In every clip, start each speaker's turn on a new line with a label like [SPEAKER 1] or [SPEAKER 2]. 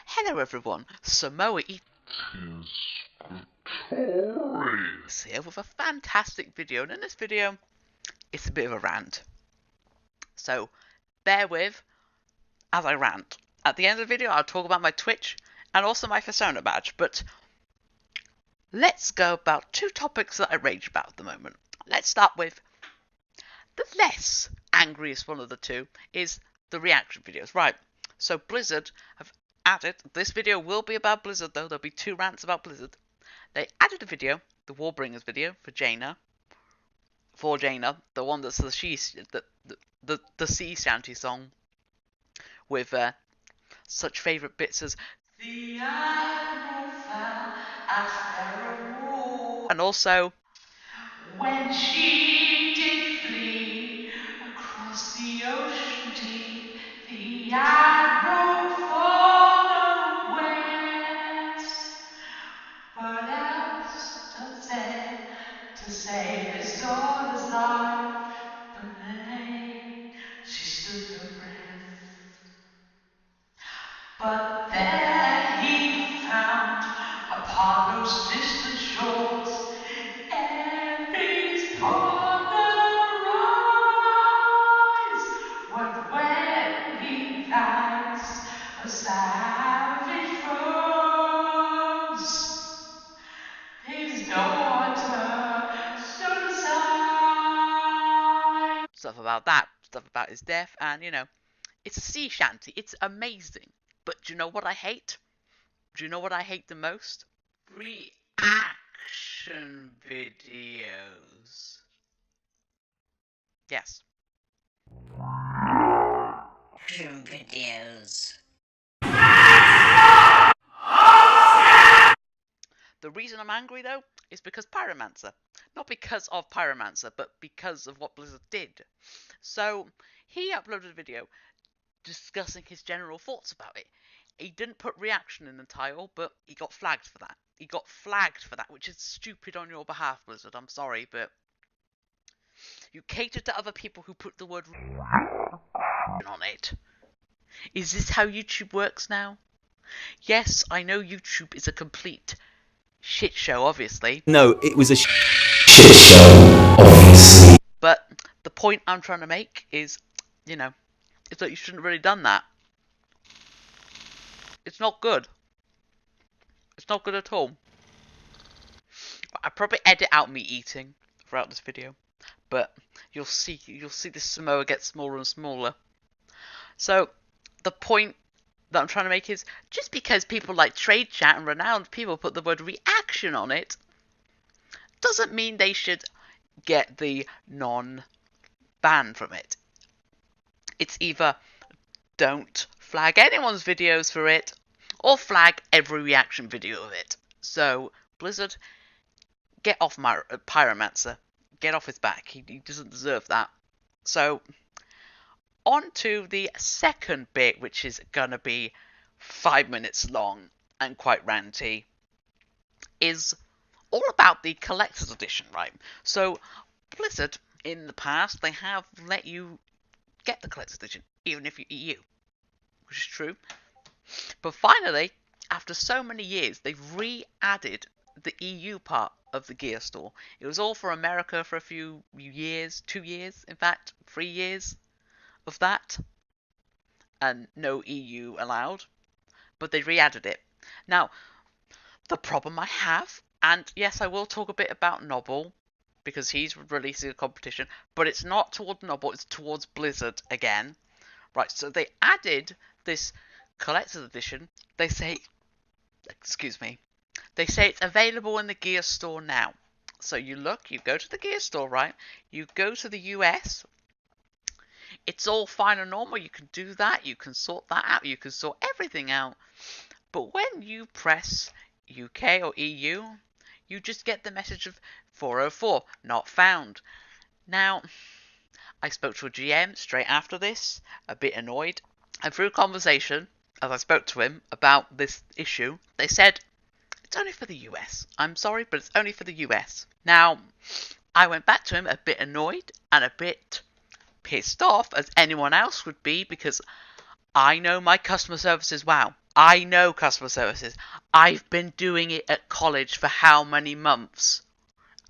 [SPEAKER 1] Hello everyone, Samoa Scratorious here with a fantastic video, and in this video, it's a bit of a rant. So, bear with as I rant. At the end of the video, I'll talk about my Twitch and also my Persona badge, but let's go about two topics that I rage about at the moment. Let's start with the less angriest one of the two is the reaction videos. Right, so Blizzard have added, this video will be about Blizzard though, there'll be two rants about Blizzard. They added a video, the Warbringers video for Jaina, the one that's the sea shanty song with such favourite bits as the Admiral fell at Fairwood, and also when she did flee across the ocean deep, the Admiral followed west. What else to save his daughter's life? But nay, she stood her breath. But there he found upon those distant shores Ares' partner rise. When he thanks a savage foes, his daughter stood aside. Stuff about that, stuff about his death, and it's a sea shanty. It's amazing. But do you know what I hate? Do you know what I hate the most? Reaction videos. Yes.
[SPEAKER 2] Reaction videos.
[SPEAKER 1] The reason I'm angry though is because Pyromancer. Not because of Pyromancer, but because of what Blizzard did. So he uploaded a video discussing his general thoughts about it. He didn't put reaction in the title, but he got flagged for that. He got flagged for that, which is stupid on your behalf, Blizzard. I'm sorry, but you cater to other people who put the word on it. Is this how YouTube works now? Yes, I know YouTube is a complete shit show, obviously.
[SPEAKER 3] No, it was a shit show, obviously.
[SPEAKER 1] But the point I'm trying to make is, is that you shouldn't have really done that. It's not good. It's not good at all. I probably edit out me eating throughout this video, but you'll see this Samoa get smaller and smaller. So the point that I'm trying to make is, just because people like Trade Chat and renowned people put the word reaction on it, doesn't mean they should get the non-ban from it. It's either don't flag anyone's videos for it, or flag every reaction video of it. So, Blizzard, get off my Pyromancer. Get off his back. He doesn't deserve that. So, on to the second bit, which is gonna be 5 minutes long and quite ranty, is all about the collector's edition, right? So, Blizzard, in the past, they have let you get the collector's edition, even if you're EU, which is true. But finally, after so many years, they've re-added the EU part of the gear store. It was all for America for a few years, 2 years, in fact, 3 years of that, and no EU allowed, but they re-added it. Now, the problem I have, and yes, I will talk a bit about Noble, because he's releasing a competition, but it's not towards Noble, it's towards Blizzard again. Right, so they added this collector's edition. They say, they say it's available in the gear store now. So you go to the gear store, right? You go to the US. It's all fine and normal. You can do that. You can sort that out. You can sort everything out. But when you press UK or EU, you just get the message of 404, not found. Now, I spoke to a GM straight after this, a bit annoyed. And through a conversation, as I spoke to him about this issue, they said, it's only for the US. I'm sorry, but it's only for the US. Now, I went back to him a bit annoyed and a bit pissed off, as anyone else would be, because I know my customer services well. I know customer services. I've been doing it at college for how many months?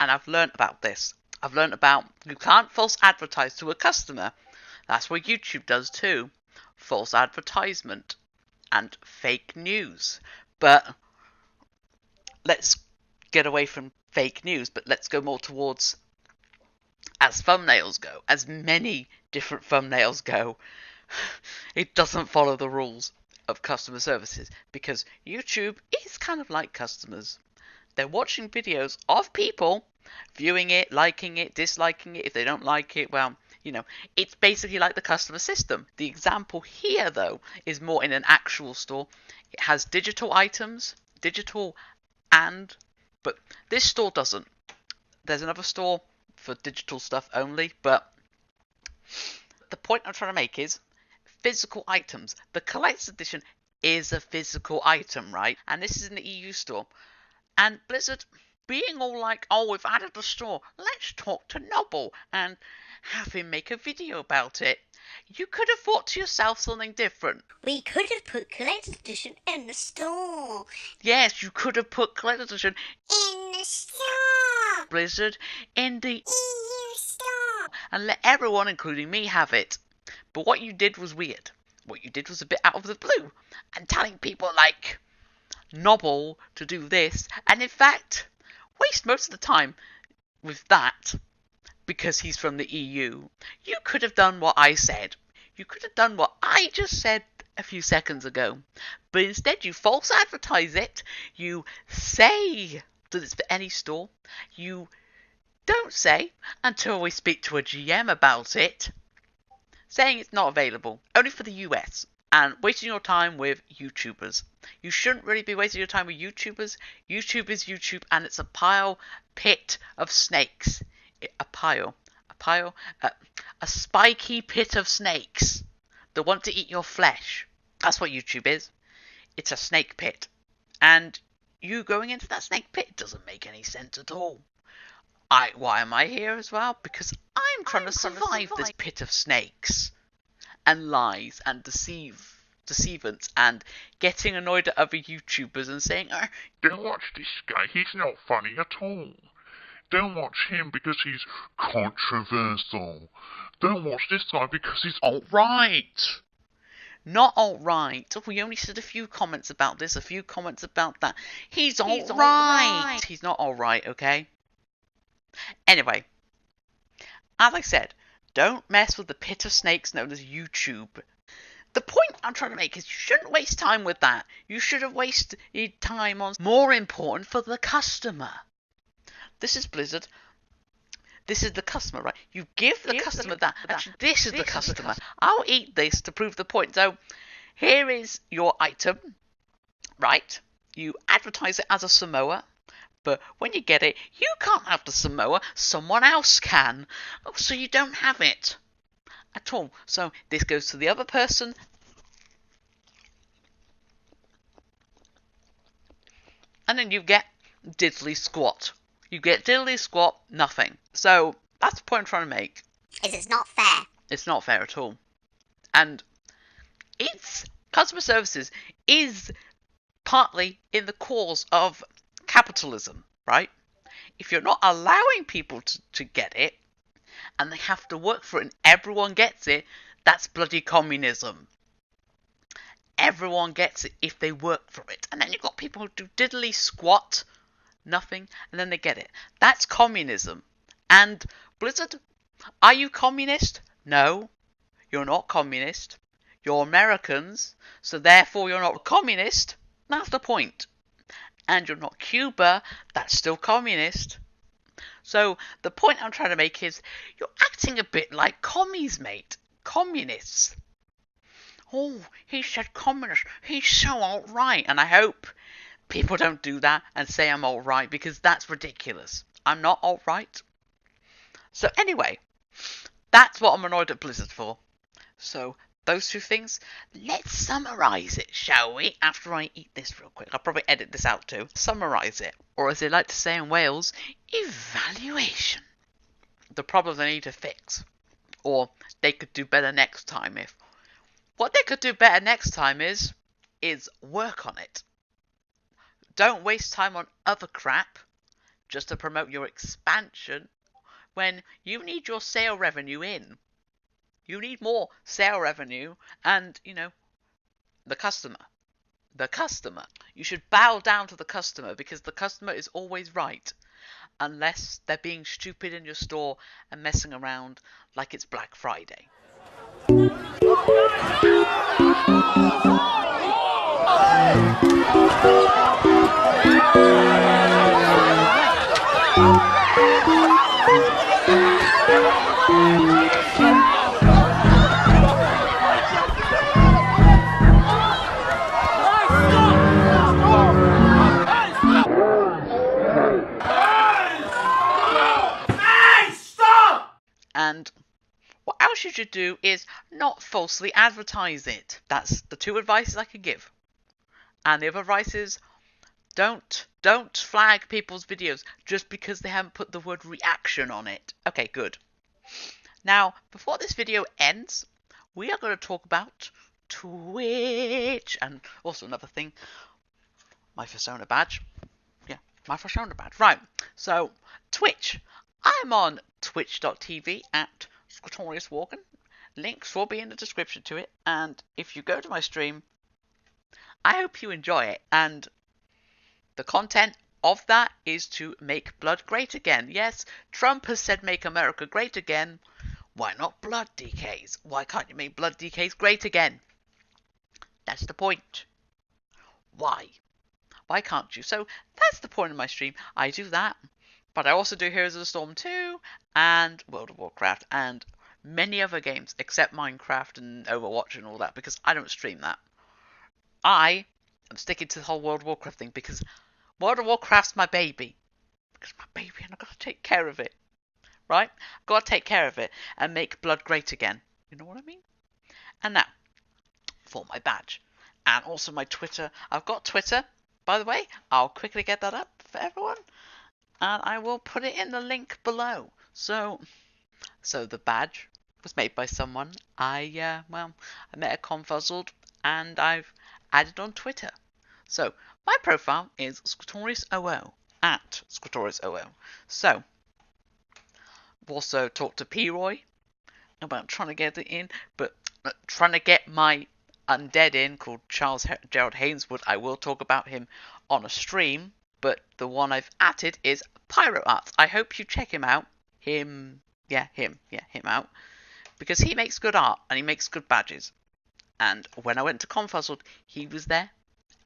[SPEAKER 1] And I've learnt about this. I've learnt about you can't false advertise to a customer. That's what YouTube does too. False advertisement and fake news. But let's get away from fake news, but let's go more towards as thumbnails go, as many different thumbnails go. It doesn't follow the rules of customer services, because YouTube is kind of like customers. They're watching videos of people, viewing it, liking it, disliking it. If they don't like it, well, you know, it's basically like the customer system. The example here, though, is more in an actual store. It has digital items, but this store doesn't. There's another store for digital stuff only, but the point I'm trying to make is physical items. The collector's edition is a physical item, right? And this is in the EU store. And Blizzard being all like, oh, we've added the store, let's talk to Noble and have him make a video about it. You could have thought to yourself something different.
[SPEAKER 2] We could have put Collector's Edition in the store.
[SPEAKER 1] Yes, you could have put Collector's Edition
[SPEAKER 2] In the store.
[SPEAKER 1] Blizzard in the
[SPEAKER 2] EU store.
[SPEAKER 1] and let everyone, including me, have it. But what you did was weird. What you did was a bit out of the blue. And telling people like Noble to do this, and in fact, waste most of the time with that, because he's from the EU. You could have done what I said. You could have done what I just said a few seconds ago. But instead you false advertise it. You say that it's for any store. You don't say until we speak to a GM about it, saying it's not available, only for the US, and wasting your time with YouTubers. You shouldn't really be wasting your time with YouTubers. YouTube is YouTube, and it's a pit of snakes. A spiky pit of snakes that want to eat your flesh. That's what YouTube is. It's a snake pit. And you going into that snake pit doesn't make any sense at all. Why am I here as well? Because I'm trying to survive this pit of snakes and lies and deceivance and getting annoyed at other YouTubers and saying,
[SPEAKER 4] don't watch this guy, he's not funny at all. Don't watch him because he's controversial. Don't watch this guy because he's alt-right.
[SPEAKER 1] Not alt-right. We only said a few comments about this, a few comments about that. He's alt-right. He's not alt-right, okay? Anyway, as I said, don't mess with the pit of snakes known as YouTube. The point I'm trying to make is you shouldn't waste time with that. You should have wasted time on more important for the customer. This is Blizzard. This is the customer, right? You give the customer that. Actually, this is the customer. I'll eat this to prove the point. So, here is your item, right? You advertise it as a Samoa. But when you get it, you can't have the Samoa, someone else can. Oh, so you don't have it at all. So this goes to the other person. And then you get diddly squat. You get diddly squat, nothing. So that's the point I'm trying to make.
[SPEAKER 2] It's not fair.
[SPEAKER 1] It's not fair at all. And it's customer services is partly in the cause of capitalism, right? If you're not allowing people to get it, and they have to work for it, and everyone gets it, that's bloody communism. Everyone gets it if they work for it. And then you've got people who do diddly squat, nothing, and then they get it. That's communism. And Blizzard, are you communist? No, you're not communist. You're Americans, so therefore you're not communist. That's the point. And you're not Cuba, that's still communist. So the point I'm trying to make is you're acting a bit like commies, mate. communists. Oh, he said communist. He's so alt-right. And I hope people don't do that and say I'm alt-right, because that's ridiculous. I'm not alt-right. So anyway, that's what I'm annoyed at Blizzard for. So those two things, let's summarise it, shall we? After I eat this real quick. I'll probably edit this out too. Summarise it. Or as they like to say in Wales, evaluation. The problem they need to fix. Or they could do better next time if... What they could do better next time is work on it. Don't waste time on other crap just to promote your expansion when you need your sale revenue in. You need more sale revenue and, the customer. The customer. You should bow down to the customer because the customer is always right. Unless they're being stupid in your store and messing around like it's Black Friday. And what else you should do is not falsely advertise it. That's the two advices I could give. And the other advice is don't flag people's videos just because they haven't put the word reaction on it. Okay, good. Now, before this video ends, we are going to talk about Twitch and also another thing, my persona badge. Yeah, my persona badge. Right, so Twitch. I'm on twitch.tv at Scratorious Walken. Links will be in the description to it. And if you go to my stream, I hope you enjoy it. And the content of that is to make blood great again. Yes, Trump has said make America great again. Why not blood DKs? Why can't you make blood DKs great again? That's the point. Why? Why can't you? So that's the point of my stream. I do that. But I also do Heroes of the Storm 2 and World of Warcraft and many other games except Minecraft and Overwatch and all that because I don't stream that. I am sticking to the whole World of Warcraft thing because World of Warcraft's my baby. It's my baby and I've got to take care of it. Right? I've got to take care of it and make blood great again. You know what I mean? And now, for my badge. And also my Twitter. I've got Twitter, by the way. I'll quickly get that up for everyone. And I will put it in the link below. So the badge was made by someone I met at Confuzzled and I've added on Twitter. So my profile is Scratorious00 at Scratorious00. So I've also talked to P-Roy about trying to get it in, but trying to get my undead in called Charles Gerald Hainswood. I will talk about him on a stream. But the one I've added is Pyro Arts. I hope you check him out. Him out. Because he makes good art and he makes good badges. And when I went to Confuzzled, he was there.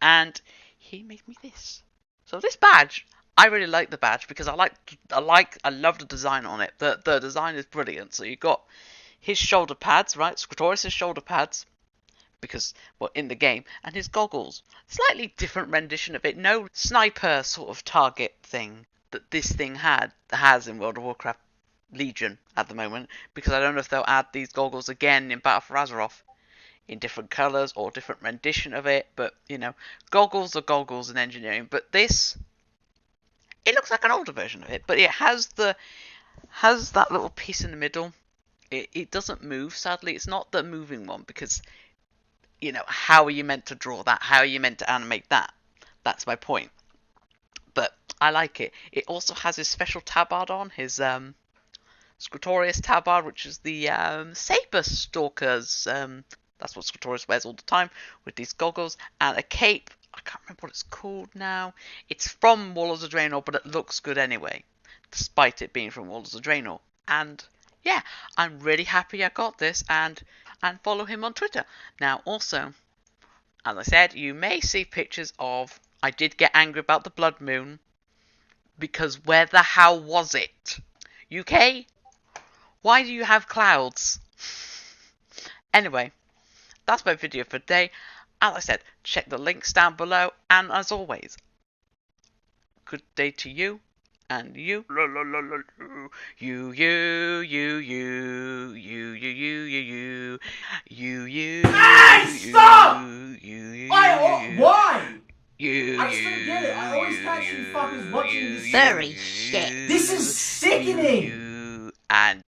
[SPEAKER 1] And he made me this. So this badge, I really like the badge because I love the design on it. The design is brilliant. So you've got his shoulder pads, right? Scratorious' shoulder pads. Because, well, in the game, and his goggles. Slightly different rendition of it. No sniper sort of target thing that this thing has in World of Warcraft Legion at the moment. Because I don't know if they'll add these goggles again in Battle for Azeroth in different colours or different rendition of it. But, goggles are goggles in engineering. But this, it looks like an older version of it. But it has that little piece in the middle. It doesn't move, sadly. It's not the moving one because... how are you meant to draw that? How are you meant to animate that? That's my point. But I like it. It also has his special tabard on, his Scratorious tabard, which is the Saber Stalkers. That's what Scratorious wears all the time with these goggles and a cape. I can't remember what it's called now. It's from Warlords of Draenor, but it looks good anyway, despite it being from Warlords of Draenor. And yeah, I'm really happy I got this and follow him on Twitter. Now, also, as I said, you may see pictures of... I did get angry about the Blood Moon, because where the hell was it? UK? Why do you have clouds? Anyway, that's my video for today. As I said, check the links down below, and as always, good day to you, and you, you.
[SPEAKER 5] Hey, stop! Why?
[SPEAKER 1] You.
[SPEAKER 5] I just don't get it. I always catch you fuckers watching this.
[SPEAKER 2] Furry shit.
[SPEAKER 5] This is sickening.
[SPEAKER 1] And